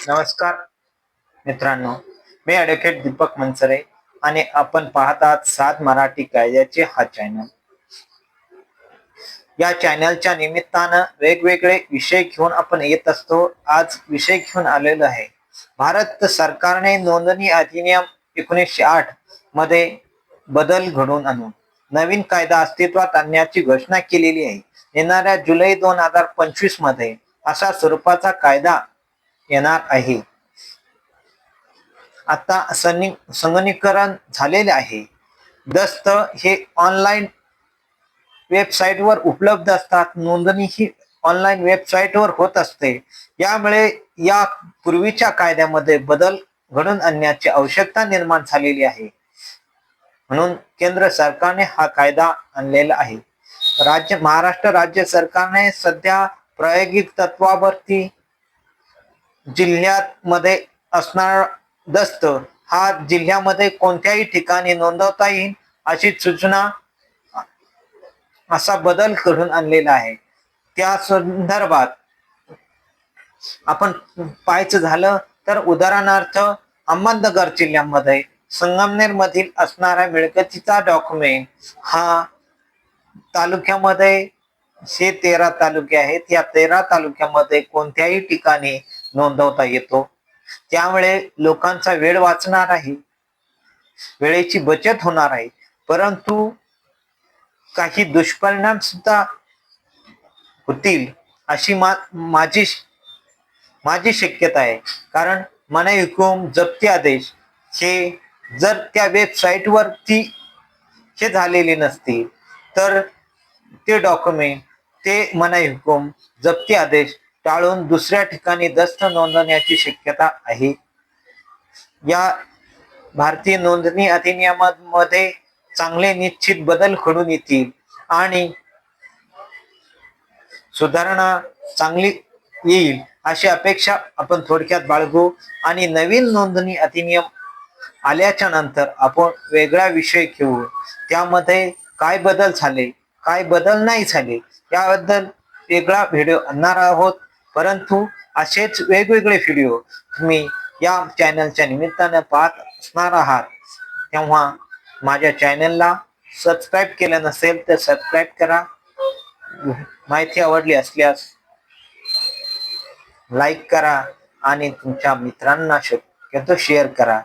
नमस्कार मित्रांनो, मी ॲडव्होकेट दीपक मनसरे आणि आपण पाहत आहात सात मराठी कायद्याचे हा चॅनल. या चॅनलच्या निमित्तानं वेगवेगळे विषय घेऊन आपण येत असतो. आज विषय घेऊन आलेलो आहे भारत सरकारने नोंदणी अधिनियम 1908 मध्ये बदल घडवून आणून नवीन कायदा अस्तित्वात आणण्याची घोषणा केलेली आहे. येणाऱ्या जुलै 2025 मध्ये अशा स्वरूपाचा कायदा येणार आहे. आता संगणकीकरण झालेले आहे. दस्त हे ऑनलाईन वेबसाईटवर उपलब्ध असतात. नोंदणी ही ऑनलाईन वेबसाईटवर होत असते. यामुळे या पूर्वीच्या कायद्यामध्ये बदल घडवून आणण्याची आवश्यकता निर्माण झालेली आहे. म्हणून केंद्र सरकारने हा कायदा आणलेला आहे. महाराष्ट्र राज्य सरकारने सध्या प्रायोगिक तत्वावरती जिल्ह्यात मध्ये असणारा दस्त हा जिल्ह्यामध्ये कोणत्याही ठिकाणी नोंदवता येईल अशी सूचना असा बदल घडून आणलेला आहे. त्या संदर्भात आपण पाहायचं झालं तर उदाहरणार्थ अहमदनगर जिल्ह्यामध्ये संगमनेर मधील असणारा मिळकतीचा डॉक्युमेंट हा तालुक्यामध्ये 13 तालुके आहेत. या 13 तालुक्यामध्ये कोणत्याही ठिकाणी नोंदवता येतो. त्यामुळे लोकांचा वेळ वाचणार आहे, वेळेची बचत होणार आहे. परंतु काही दुष्परिणाम सुद्धा होतील अशी माझी शक्यता आहे. कारण मनाई हुकूम, जप्ती आदेश हे जर त्या वेबसाईटवरती हे झालेले नसतील तर ते डॉक्युमेंट, ते मनाई हुकूम, जप्ती आदेश टाळून दुसऱ्या ठिकाणी दस्त नोंदवण्याची शक्यता आहे. या भारतीय नोंदणी अधिनियमामध्ये चांगले निश्चित बदल घडून येतील आणि सुधारणा चांगली येईल अशी अपेक्षा आपण थोडक्यात बाळगू. आणि नवीन नोंदणी अधिनियम आल्याच्या नंतर आपण वेगळा विषय घेऊ. त्यामध्ये काय बदल झाले, काय बदल नाही झाले याबद्दल वेगळा व्हिडिओ आणणार आहोत. परंतु असेच वेगवेगळे व्हिडिओ तुम्ही या चॅनलच्या निमित्तानं पाहत असणार आहात. तेव्हा माझ्या चॅनलला सबस्क्राईब केलं नसेल तर सबस्क्राईब करा. माहिती आवडली असल्यास लाईक करा आणि तुमच्या मित्रांना शक्यतो शेअर करा.